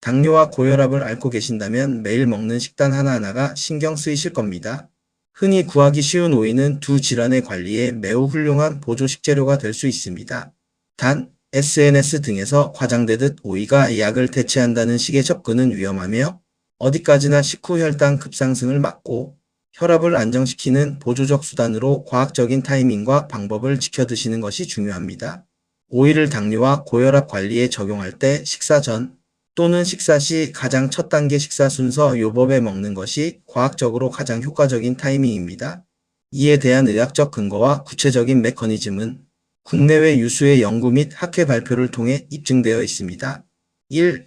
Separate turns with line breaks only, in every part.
당뇨와 고혈압을 앓고 계신다면 매일 먹는 식단 하나하나가 신경 쓰이실 겁니다. 흔히 구하기 쉬운 오이는 두 질환의 관리에 매우 훌륭한 보조 식재료가 될 수 있습니다. 단, SNS 등에서 과장되듯 오이가 약을 대체한다는 식의 접근은 위험하며 어디까지나 식후 혈당 급상승을 막고 혈압을 안정시키는 보조적 수단으로 과학적인 타이밍과 방법을 지켜 드시는 것이 중요합니다. 오이를 당뇨와 고혈압 관리에 적용할 때 식사 전 또는 식사 시 가장 첫 단계 식사 순서 요법에 먹는 것이 과학적으로 가장 효과적인 타이밍입니다. 이에 대한 의학적 근거와 구체적인 메커니즘은 국내외 유수의 연구 및 학회 발표를 통해 입증되어 있습니다. 1.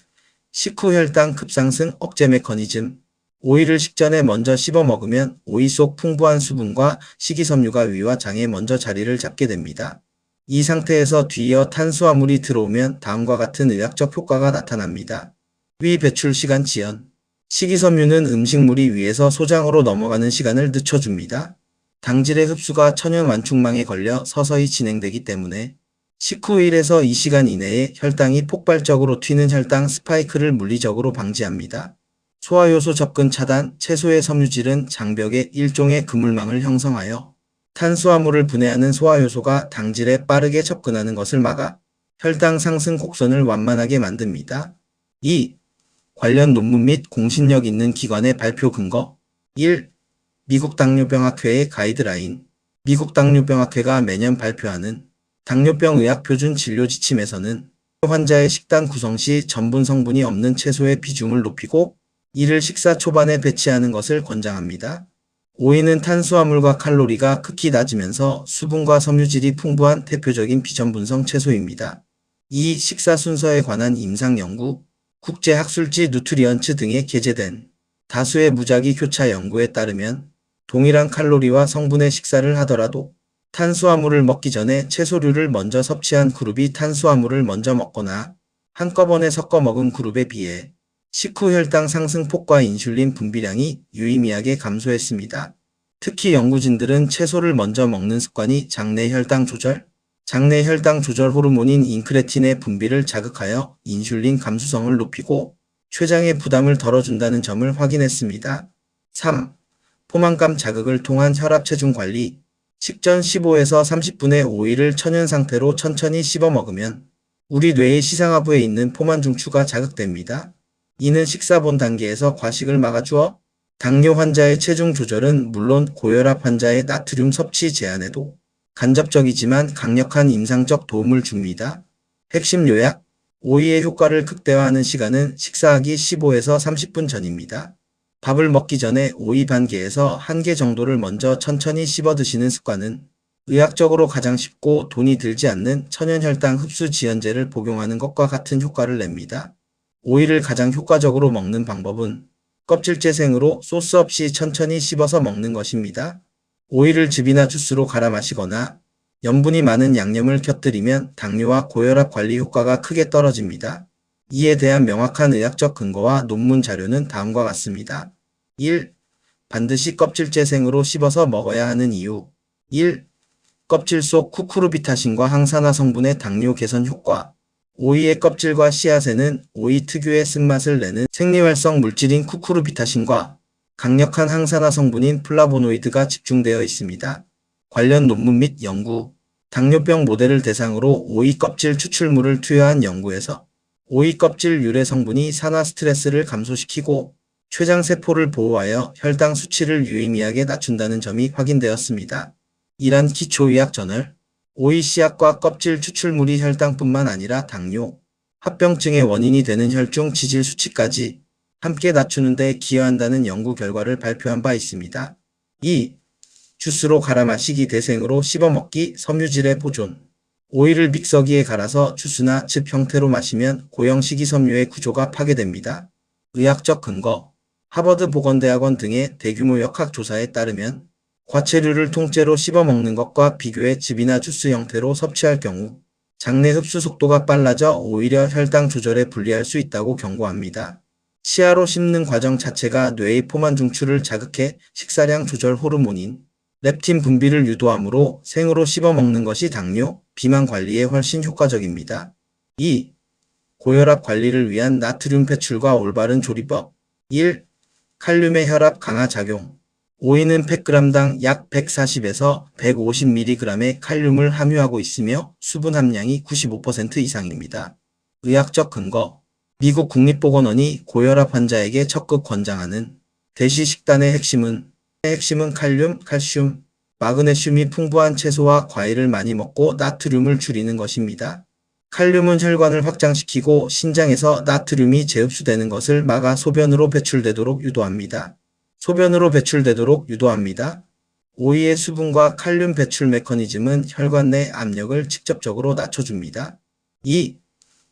식후 혈당 급상승 억제 메커니즘. 오이를 식전에 먼저 씹어 먹으면 오이 속 풍부한 수분과 식이섬유가 위와 장에 먼저 자리를 잡게 됩니다. 이 상태에서 뒤이어 탄수화물이 들어오면 다음과 같은 의학적 효과가 나타납니다. 위 배출 시간 지연. 식이섬유는 음식물이 위에서 소장으로 넘어가는 시간을 늦춰줍니다. 당질의 흡수가 천연 완충망에 걸려 서서히 진행되기 때문에 식후 1에서 2시간 이내에 혈당이 폭발적으로 튀는 혈당 스파이크를 물리적으로 방지합니다. 소화효소 접근 차단. 채소의 섬유질은 장벽에 일종의 그물망을 형성하여 탄수화물을 분해하는 소화효소가 당질에 빠르게 접근하는 것을 막아 혈당 상승 곡선을 완만하게 만듭니다. 2. 관련 논문 및 공신력 있는 기관의 발표 근거. 1. 미국 당뇨병학회의 가이드라인. 미국 당뇨병학회가 매년 발표하는 당뇨병 의학 표준 진료 지침에서는 환자의 식단 구성 시 전분 성분이 없는 채소의 비중을 높이고 이를 식사 초반에 배치하는 것을 권장합니다. 오이는 탄수화물과 칼로리가 극히 낮으면서 수분과 섬유질이 풍부한 대표적인 비전분성 채소입니다. 이 식사 순서에 관한 임상 연구, 국제학술지 누트리언츠 등에 게재된 다수의 무작위 교차 연구에 따르면 동일한 칼로리와 성분의 식사를 하더라도 탄수화물을 먹기 전에 채소류를 먼저 섭취한 그룹이 탄수화물을 먼저 먹거나 한꺼번에 섞어 먹은 그룹에 비해 식후 혈당 상승폭과 인슐린 분비량이 유의미하게 감소했습니다. 특히 연구진들은 채소를 먼저 먹는 습관이 장내 혈당 조절 호르몬인 인크레틴의 분비를 자극하여 인슐린 감수성을 높이고 췌장의 부담을 덜어준다는 점을 확인했습니다. 3. 포만감 자극을 통한 혈압 체중 관리. 식전 15에서 30분의 오이를 천연 상태로 천천히 씹어 먹으면 우리 뇌의 시상하부에 있는 포만 중추가 자극됩니다. 이는 식사 본 단계에서 과식을 막아주어 당뇨 환자의 체중 조절은 물론 고혈압 환자의 나트륨 섭취 제한에도 간접적이지만 강력한 임상적 도움을 줍니다. 핵심 요약. 오이의 효과를 극대화하는 시간은 식사하기 15에서 30분 전입니다. 밥을 먹기 전에 오이 반 개에서 1개 정도를 먼저 천천히 씹어 드시는 습관은 의학적으로 가장 쉽고 돈이 들지 않는 천연혈당 흡수 지연제를 복용하는 것과 같은 효과를 냅니다. 오이를 가장 효과적으로 먹는 방법은 껍질째 생으로 소스 없이 천천히 씹어서 먹는 것입니다. 오이를 즙이나 주스로 갈아 마시거나 염분이 많은 양념을 곁들이면 당뇨와 고혈압 관리 효과가 크게 떨어집니다. 이에 대한 명확한 의학적 근거와 논문 자료는 다음과 같습니다. 1. 반드시 껍질째 생으로 씹어서 먹어야 하는 이유. 1. 껍질 속 쿠쿠르비타신과 항산화 성분의 당뇨 개선 효과. 오이의 껍질과 씨앗에는 오이 특유의 쓴맛을 내는 생리활성 물질인 쿠쿠르비타신과 강력한 항산화 성분인 플라보노이드가 집중되어 있습니다. 관련 논문 및 연구. 당뇨병 모델을 대상으로 오이 껍질 추출물을 투여한 연구에서 오이 껍질 유래 성분이 산화 스트레스를 감소시키고 췌장세포를 보호하여 혈당 수치를 유의미하게 낮춘다는 점이 확인되었습니다. 이란 기초의학 저널. 오이 씨앗과 껍질 추출물이 혈당뿐만 아니라 당뇨, 합병증의 원인이 되는 혈중 지질 수치까지 함께 낮추는 데 기여한다는 연구 결과를 발표한 바 있습니다. 2. 주스로 갈아 마시기 대생으로 씹어 먹기 섬유질의 보존. 오이를 믹서기에 갈아서 주스나 즙 형태로 마시면 고형 식이섬유의 구조가 파괴됩니다. 의학적 근거. 하버드 보건대학원 등의 대규모 역학조사에 따르면 과채류를 통째로 씹어 먹는 것과 비교해 즙이나 주스 형태로 섭취할 경우 장내 흡수 속도가 빨라져 오히려 혈당 조절에 불리할 수 있다고 경고합니다. 시야로 씹는 과정 자체가 뇌의 포만 중추를 자극해 식사량 조절 호르몬인 렙틴 분비를 유도하므로 생으로 씹어 먹는 것이 당뇨, 비만 관리에 훨씬 효과적입니다. 2. 고혈압 관리를 위한 나트륨 배출과 올바른 조리법. 1. 칼륨의 혈압 강화 작용. 오이는 100g당 약 140에서 150mg의 칼륨을 함유하고 있으며 수분 함량이 95% 이상입니다. 의학적 근거. 미국 국립보건원이 고혈압 환자에게 적극 권장하는 대시 식단의 핵심은 칼륨, 칼슘, 마그네슘이 풍부한 채소와 과일을 많이 먹고 나트륨을 줄이는 것입니다. 칼륨은 혈관을 확장시키고 신장에서 나트륨이 재흡수되는 것을 막아 소변으로 배출되도록 유도합니다. 오이의 수분과 칼륨 배출 메커니즘은 혈관 내 압력을 직접적으로 낮춰줍니다. 2.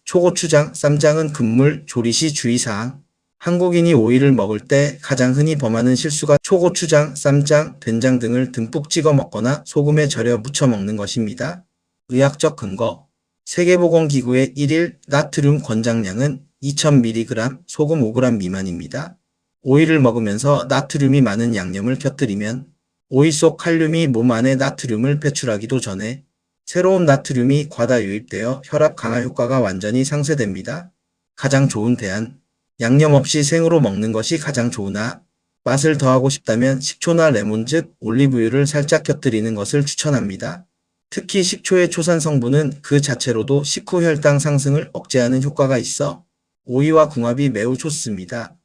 초고추장, 쌈장은 금물, 조리 시 주의사항. 한국인이 오이를 먹을 때 가장 흔히 범하는 실수가 초고추장, 쌈장, 된장 등을 듬뿍 찍어 먹거나 소금에 절여 무쳐 먹는 것입니다. 의학적 근거. 세계보건기구의 1일 나트륨 권장량은 2000mg, 소금 5g 미만입니다. 오이를 먹으면서 나트륨이 많은 양념을 곁들이면 오이 속 칼륨이 몸 안에 나트륨을 배출하기도 전에 새로운 나트륨이 과다 유입되어 혈압 강화 효과가 완전히 상쇄됩니다. 가장 좋은 대안. 양념 없이 생으로 먹는 것이 가장 좋으나 맛을 더하고 싶다면 식초나 레몬즙, 올리브유를 살짝 곁들이는 것을 추천합니다. 특히 식초의 초산 성분은 그 자체로도 식후 혈당 상승을 억제하는 효과가 있어 오이와 궁합이 매우 좋습니다.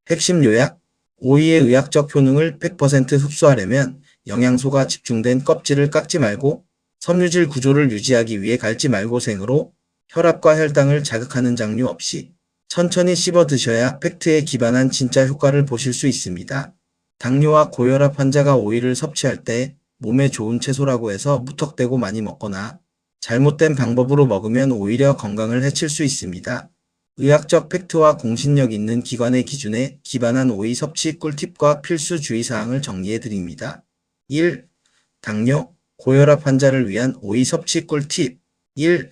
핵심 요약. 오이의 의학적 효능을 100% 흡수하려면 영양소가 집중된 껍질을 깎지 말고 섬유질 구조를 유지하기 위해 갈지 말고 생으로 혈압과 혈당을 자극하는 장류 없이 천천히 씹어 드셔야 팩트에 기반한 진짜 효과를 보실 수 있습니다. 당뇨와 고혈압 환자가 오이를 섭취할 때 몸에 좋은 채소라고 해서 무턱대고 많이 먹거나 잘못된 방법으로 먹으면 오히려 건강을 해칠 수 있습니다. 의학적 팩트와 공신력 있는 기관의 기준에 기반한 오이 섭취 꿀팁과 필수 주의사항을 정리해드립니다. 1. 당뇨, 고혈압 환자를 위한 오이 섭취 꿀팁. 1.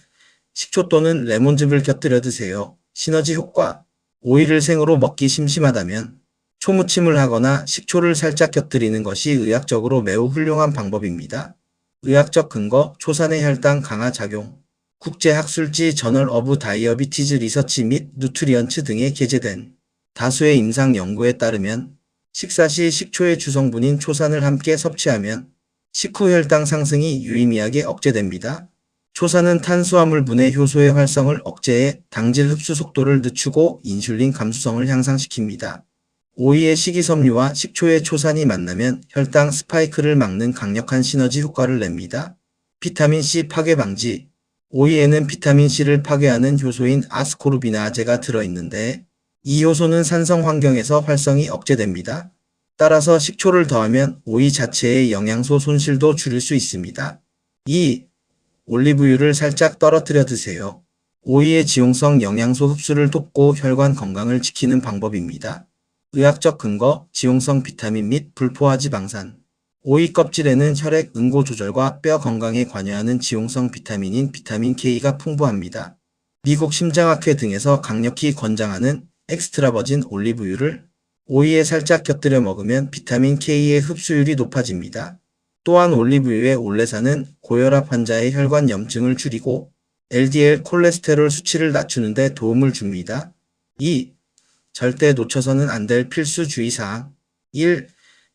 식초 또는 레몬즙을 곁들여 드세요. 시너지 효과. 오이를 생으로 먹기 심심하다면 초무침을 하거나 식초를 살짝 곁들이는 것이 의학적으로 매우 훌륭한 방법입니다. 의학적 근거, 초산의 혈당 강화 작용. 국제학술지 저널 오브 다이어비티즈 리서치 및 누트리언츠 등에 게재된 다수의 임상 연구에 따르면 식사 시 식초의 주성분인 초산을 함께 섭취하면 식후 혈당 상승이 유의미하게 억제됩니다. 초산은 탄수화물 분해 효소의 활성을 억제해 당질 흡수 속도를 늦추고 인슐린 감수성을 향상시킵니다. 오이의 식이섬유와 식초의 초산이 만나면 혈당 스파이크를 막는 강력한 시너지 효과를 냅니다. 비타민C 파괴 방지. 오이에는 비타민C를 파괴하는 효소인 아스코르비나아제가 들어있는데 이 효소는 산성 환경에서 활성이 억제됩니다. 따라서 식초를 더하면 오이 자체의 영양소 손실도 줄일 수 있습니다. 2. 올리브유를 살짝 떨어뜨려 드세요. 오이의 지용성 영양소 흡수를 돕고 혈관 건강을 지키는 방법입니다. 의학적 근거, 지용성 비타민 및 불포화 지방산. 오이 껍질에는 혈액 응고 조절과 뼈 건강에 관여하는 지용성 비타민인 비타민 K가 풍부합니다. 미국 심장학회 등에서 강력히 권장하는 엑스트라 버진 올리브유를 오이에 살짝 곁들여 먹으면 비타민 K의 흡수율이 높아집니다. 또한 올리브유의 올레산은 고혈압 환자의 혈관 염증을 줄이고 LDL 콜레스테롤 수치를 낮추는 데 도움을 줍니다. 2. 절대 놓쳐서는 안 될 필수 주의사항. 1.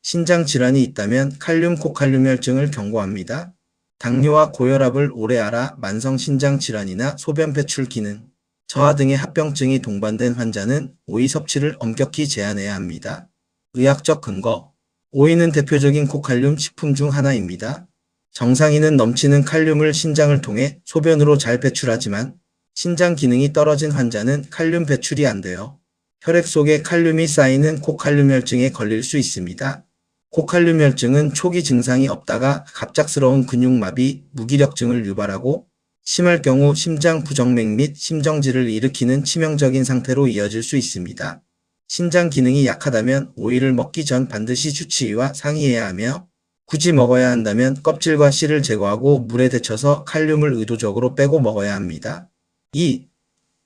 신장 질환이 있다면 칼륨 코칼륨혈증을 경고합니다. 당뇨와 고혈압을 오래 앓아 만성 신장 질환이나 소변 배출 기능 저하 등의 합병증이 동반된 환자는 오이 섭취를 엄격히 제한해야 합니다. 의학적 근거. 오이는 대표적인 고칼륨 식품 중 하나입니다. 정상인은 넘치는 칼륨을 신장을 통해 소변으로 잘 배출하지만 신장 기능이 떨어진 환자는 칼륨 배출이 안 돼요. 혈액 속에 칼륨이 쌓이는 고칼륨혈증에 걸릴 수 있습니다. 고칼륨혈증은 초기 증상이 없다가 갑작스러운 근육마비, 무기력증을 유발하고 심할 경우 심장 부정맥 및 심정지를 일으키는 치명적인 상태로 이어질 수 있습니다. 신장 기능이 약하다면 오이를 먹기 전 반드시 주치의와 상의해야 하며 굳이 먹어야 한다면 껍질과 씨를 제거하고 물에 데쳐서 칼륨을 의도적으로 빼고 먹어야 합니다. 2.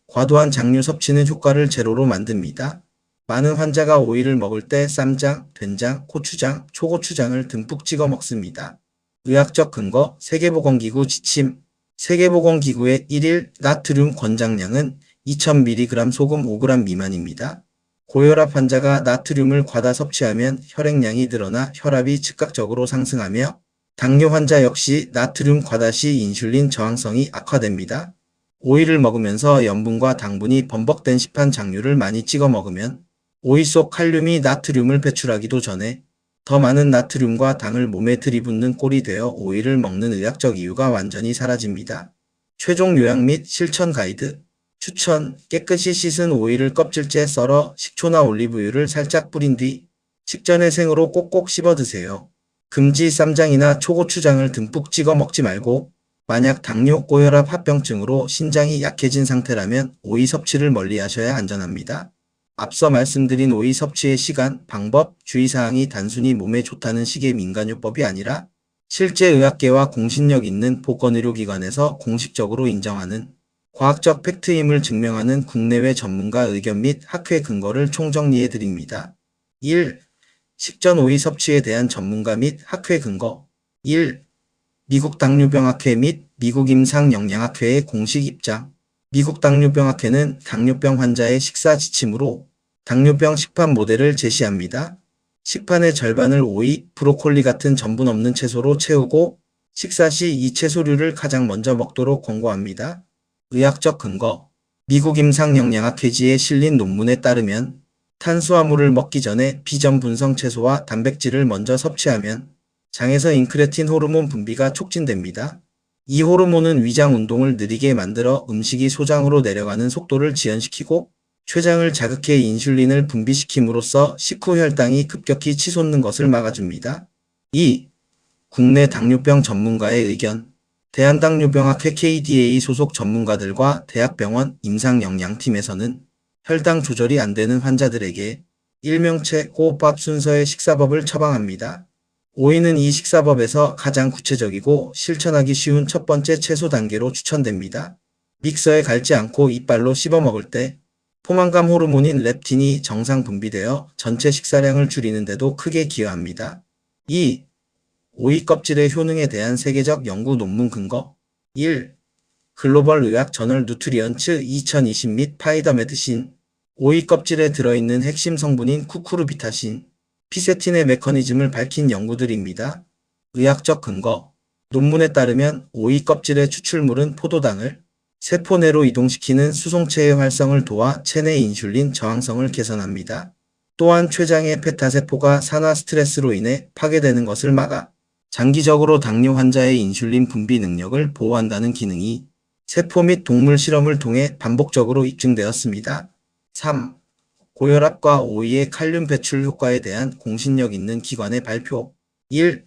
과도한 장류 섭취는 효과를 제로로 만듭니다. 많은 환자가 오이를 먹을 때 쌈장, 된장, 고추장, 초고추장을 듬뿍 찍어 먹습니다. 의학적 근거, 세계보건기구 지침. 세계보건기구의 1일 나트륨 권장량은 2000mg 소금 5g 미만입니다. 고혈압 환자가 나트륨을 과다 섭취하면 혈액량이 늘어나 혈압이 즉각적으로 상승하며 당뇨 환자 역시 나트륨 과다 시 인슐린 저항성이 악화됩니다. 오이를 먹으면서 염분과 당분이 범벅된 시판 장류를 많이 찍어 먹으면 오이 속 칼륨이 나트륨을 배출하기도 전에 더 많은 나트륨과 당을 몸에 들이붓는 꼴이 되어 오이를 먹는 의학적 이유가 완전히 사라집니다. 최종 요약 및 실천 가이드. 추천. 깨끗이 씻은 오이를 껍질째 썰어 식초나 올리브유를 살짝 뿌린 뒤 식전에 생으로 꼭꼭 씹어 드세요. 금지 쌈장이나 초고추장을 듬뿍 찍어 먹지 말고 만약 당뇨, 고혈압, 합병증으로 신장이 약해진 상태라면 오이 섭취를 멀리하셔야 안전합니다. 앞서 말씀드린 오이 섭취의 시간, 방법, 주의사항이 단순히 몸에 좋다는 식의 민간요법이 아니라 실제 의학계와 공신력 있는 보건의료기관에서 공식적으로 인정하는 과학적 팩트임을 증명하는 국내외 전문가 의견 및 학회 근거를 총정리해 드립니다. 1. 식전 오이 섭취에 대한 전문가 및 학회 근거. 1. 미국 당뇨병학회 및 미국 임상영양학회의 공식 입장. 미국 당뇨병학회는 당뇨병 환자의 식사 지침으로 당뇨병 식판 모델을 제시합니다. 식판의 절반을 오이, 브로콜리 같은 전분 없는 채소로 채우고 식사 시 이 채소류를 가장 먼저 먹도록 권고합니다. 의학적 근거. 미국 임상영양학회지에 실린 논문에 따르면 탄수화물을 먹기 전에 비전 분성 채소와 단백질을 먼저 섭취하면 장에서 인크레틴 호르몬 분비가 촉진됩니다. 이 호르몬은 위장 운동을 느리게 만들어 음식이 소장으로 내려가는 속도를 지연시키고 췌장을 자극해 인슐린을 분비시킴으로써 식후 혈당이 급격히 치솟는 것을 막아줍니다. 2. 국내 당뇨병 전문가의 의견. 대한당뇨병학회 KDA 소속 전문가들과 대학병원 임상영양팀에서는 혈당 조절이 안 되는 환자들에게 일명체 호흡밥 순서의 식사법을 처방합니다. 오이는 이 식사법에서 가장 구체적이고 실천하기 쉬운 첫 번째 채소 단계로 추천됩니다. 믹서에 갈지 않고 이빨로 씹어 먹을 때 포만감 호르몬인 렙틴이 정상 분비되어 전체 식사량을 줄이는 데도 크게 기여합니다. 2. 오이 껍질의 효능에 대한 세계적 연구 논문 근거. 1. 글로벌 의학 저널 누트리언츠 2020 및 파이더 메드신. 오이 껍질에 들어있는 핵심 성분인 쿠쿠르비타신, 피세틴의 메커니즘을 밝힌 연구들입니다. 의학적 근거. 논문에 따르면 오이 껍질의 추출물은 포도당을 세포 내로 이동시키는 수송체의 활성을 도와 체내 인슐린 저항성을 개선합니다. 또한 췌장의 베타세포가 산화 스트레스로 인해 파괴되는 것을 막아 장기적으로 당뇨 환자의 인슐린 분비 능력을 보호한다는 기능이 세포 및 동물 실험을 통해 반복적으로 입증되었습니다. 3. 고혈압과 오이의 칼륨 배출 효과에 대한 공신력 있는 기관의 발표. 1.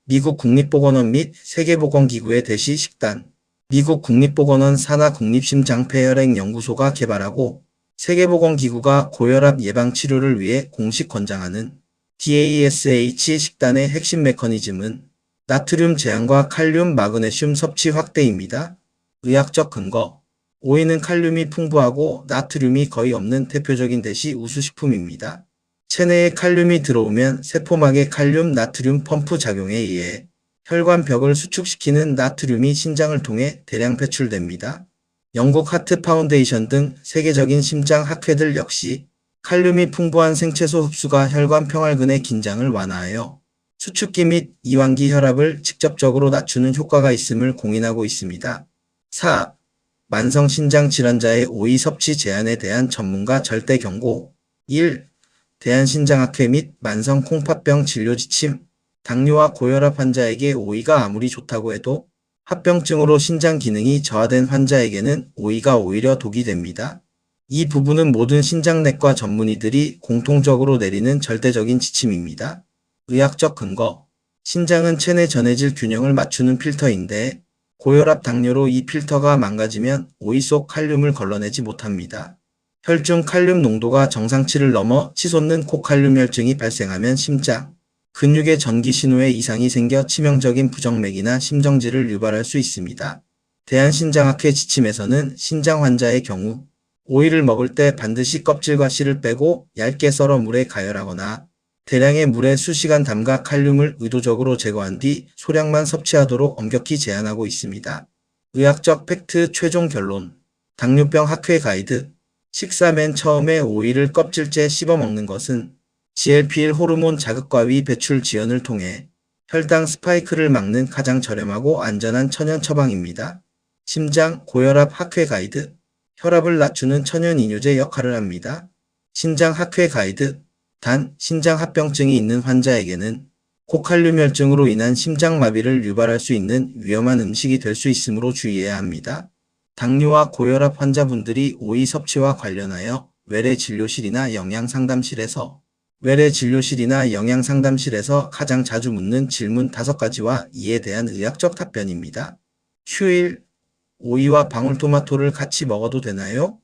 미국 국립보건원 및 세계보건기구의 대시 식단. 미국 국립보건원 산하 국립심장폐혈액연구소가 개발하고 세계보건기구가 고혈압 예방 치료를 위해 공식 권장하는 DASH 식단의 핵심 메커니즘은 나트륨 제한과 칼륨, 마그네슘 섭취 확대입니다. 의학적 근거. 오이는 칼륨이 풍부하고 나트륨이 거의 없는 대표적인 대시 우수식품입니다. 체내에 칼륨이 들어오면 세포막의 칼륨 나트륨 펌프 작용에 의해 혈관벽을 수축시키는 나트륨이 신장을 통해 대량 배출됩니다. 영국 하트 파운데이션 등 세계적인 심장 학회들 역시 칼륨이 풍부한 생채소 흡수가 혈관 평활근의 긴장을 완화하여 수축기 및 이완기 혈압을 직접적으로 낮추는 효과가 있음을 공인하고 있습니다. 4. 만성 신장 질환자의 오이 섭취 제한에 대한 전문가 절대 경고. 1. 대한신장학회 및 만성 콩팥병 진료 지침. 당뇨와 고혈압 환자에게 오이가 아무리 좋다고 해도 합병증으로 신장 기능이 저하된 환자에게는 오이가 오히려 독이 됩니다. 이 부분은 모든 신장내과 전문의들이 공통적으로 내리는 절대적인 지침입니다. 의학적 근거. 신장은 체내 전해질 균형을 맞추는 필터인데 고혈압 당뇨로 이 필터가 망가지면 오이 속 칼륨을 걸러내지 못합니다. 혈중 칼륨 농도가 정상치를 넘어 치솟는 고칼륨 혈증이 발생하면 심장, 근육의 전기 신호에 이상이 생겨 치명적인 부정맥이나 심정지를 유발할 수 있습니다. 대한신장학회 지침에서는 신장 환자의 경우 오이를 먹을 때 반드시 껍질과 씨를 빼고 얇게 썰어 물에 가열하거나 대량의 물에 수시간 담가 칼륨을 의도적으로 제거한 뒤 소량만 섭취하도록 엄격히 제한하고 있습니다. 의학적 팩트 최종 결론. 당뇨병 학회 가이드. 식사 맨 처음에 오이를 껍질째 씹어 먹는 것은 GLP-1 호르몬 자극과위 배출 지연을 통해 혈당 스파이크를 막는 가장 저렴하고 안전한 천연 처방입니다. 심장, 고혈압 학회 가이드. 혈압을 낮추는 천연 이뇨제 역할을 합니다. 신장 학회 가이드. 단, 신장합병증이 있는 환자에게는 고칼륨혈증으로 인한 심장마비를 유발할 수 있는 위험한 음식이 될 수 있으므로 주의해야 합니다. 당뇨와 고혈압 환자분들이 오이 섭취와 관련하여 외래진료실이나 영양상담실에서 가장 자주 묻는 질문 5가지와 이에 대한 의학적 답변입니다. 휴일, 오이와 방울토마토를 같이 먹어도 되나요?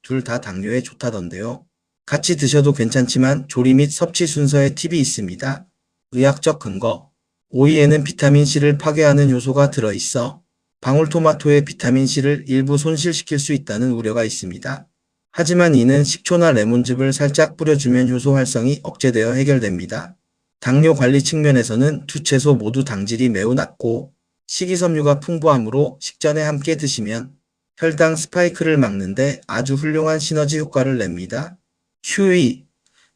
둘 다 당뇨에 좋다던데요. 같이 드셔도 괜찮지만 조리 및 섭취 순서에 팁이 있습니다. 의학적 근거. 오이에는 비타민C를 파괴하는 효소가 들어있어 방울토마토의 비타민C를 일부 손실시킬 수 있다는 우려가 있습니다. 하지만 이는 식초나 레몬즙을 살짝 뿌려주면 효소 활성이 억제되어 해결됩니다. 당뇨 관리 측면에서는 두 채소 모두 당질이 매우 낮고 식이섬유가 풍부하므로 식전에 함께 드시면 혈당 스파이크를 막는데 아주 훌륭한 시너지 효과를 냅니다. 휴의.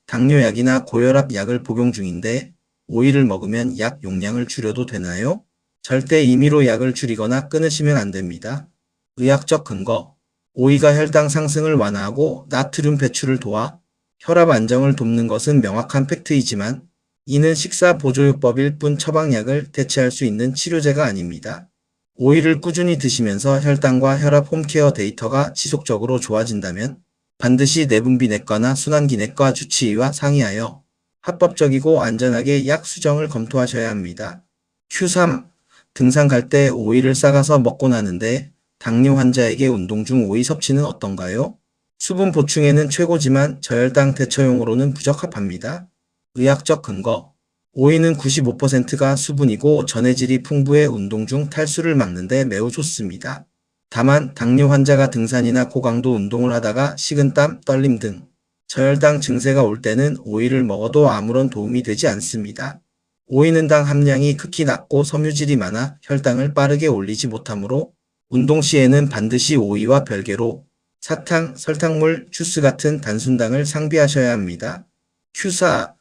당뇨약이나 고혈압 약을 복용 중인데 오이를 먹으면 약 용량을 줄여도 되나요? 절대 임의로 약을 줄이거나 끊으시면 안 됩니다. 의학적 근거. 오이가 혈당 상승을 완화하고 나트륨 배출을 도와 혈압 안정을 돕는 것은 명확한 팩트이지만 이는 식사 보조요법일 뿐 처방약을 대체할 수 있는 치료제가 아닙니다. 오이를 꾸준히 드시면서 혈당과 혈압 홈케어 데이터가 지속적으로 좋아진다면 반드시 내분비내과나 순환기내과 주치의와 상의하여 합법적이고 안전하게 약 수정을 검토하셔야 합니다. Q3. 등산 갈 때 오이를 싸가서 먹곤 하는데 당뇨 환자에게 운동 중 오이 섭취는 어떤가요? 수분 보충에는 최고지만 저혈당 대처용으로는 부적합합니다. 의학적 근거. 오이는 95%가 수분이고 전해질이 풍부해 운동 중 탈수를 막는 데 매우 좋습니다. 다만 당뇨 환자가 등산이나 고강도 운동을 하다가 식은땀, 떨림 등 저혈당 증세가 올 때는 오이를 먹어도 아무런 도움이 되지 않습니다. 오이는 당 함량이 극히 낮고 섬유질이 많아 혈당을 빠르게 올리지 못하므로 운동 시에는 반드시 오이와 별개로 사탕, 설탕물, 주스 같은 단순당을 상비하셔야 합니다. Q4.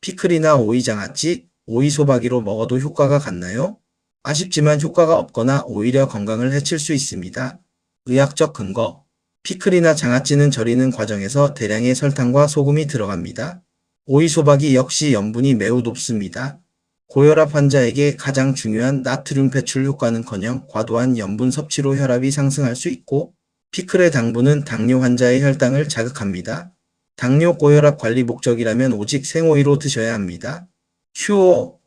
피클이나 오이 장아찌, 오이 소박이로 먹어도 효과가 같나요? 아쉽지만 효과가 없거나 오히려 건강을 해칠 수 있습니다. 의학적 근거. 피클이나 장아찌는 절이는 과정에서 대량의 설탕과 소금이 들어갑니다. 오이 소박이 역시 염분이 매우 높습니다. 고혈압 환자에게 가장 중요한 나트륨 배출 효과는커녕 과도한 염분 섭취로 혈압이 상승할 수 있고 피클의 당분은 당뇨 환자의 혈당을 자극합니다. 당뇨 고혈압 관리 목적이라면 오직 생오이로 드셔야 합니다. Q5.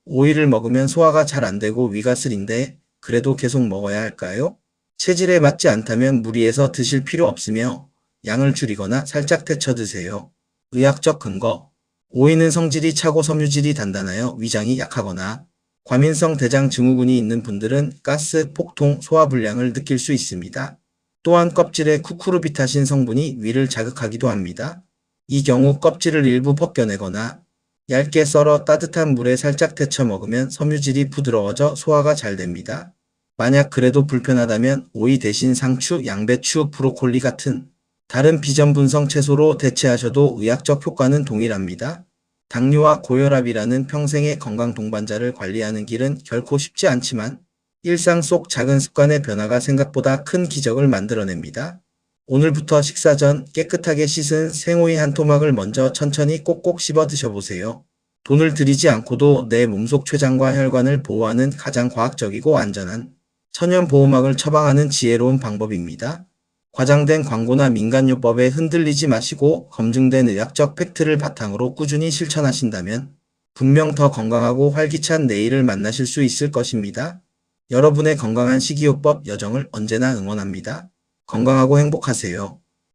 오이를 먹으면 소화가 잘 안되고 위가 쓰린데 그래도 계속 먹어야 할까요? 체질에 맞지 않다면 무리해서 드실 필요 없으며 양을 줄이거나 살짝 데쳐 드세요. 의학적 근거. 오이는 성질이 차고 섬유질이 단단하여 위장이 약하거나 과민성 대장 증후군이 있는 분들은 가스, 폭통, 소화불량을 느낄 수 있습니다. 또한 껍질에 쿠쿠르비타신 성분이 위를 자극하기도 합니다. 이 경우 껍질을 일부 벗겨내거나 얇게 썰어 따뜻한 물에 살짝 데쳐 먹으면 섬유질이 부드러워져 소화가 잘 됩니다. 만약 그래도 불편하다면 오이 대신 상추, 양배추, 브로콜리 같은 다른 비전분성 채소로 대체하셔도 의학적 효과는 동일합니다. 당뇨와 고혈압이라는 평생의 건강 동반자를 관리하는 길은 결코 쉽지 않지만 일상 속 작은 습관의 변화가 생각보다 큰 기적을 만들어냅니다. 오늘부터 식사 전 깨끗하게 씻은 생오이 한 토막을 먼저 천천히 꼭꼭 씹어 드셔보세요. 돈을 들이지 않고도 내 몸속 췌장과 혈관을 보호하는 가장 과학적이고 안전한 천연 보호막을 처방하는 지혜로운 방법입니다. 과장된 광고나 민간요법에 흔들리지 마시고 검증된 의학적 팩트를 바탕으로 꾸준히 실천하신다면 분명 더 건강하고 활기찬 내일을 만나실 수 있을 것입니다. 여러분의 건강한 식이요법 여정을 언제나 응원합니다. 건강하고 행복하세요.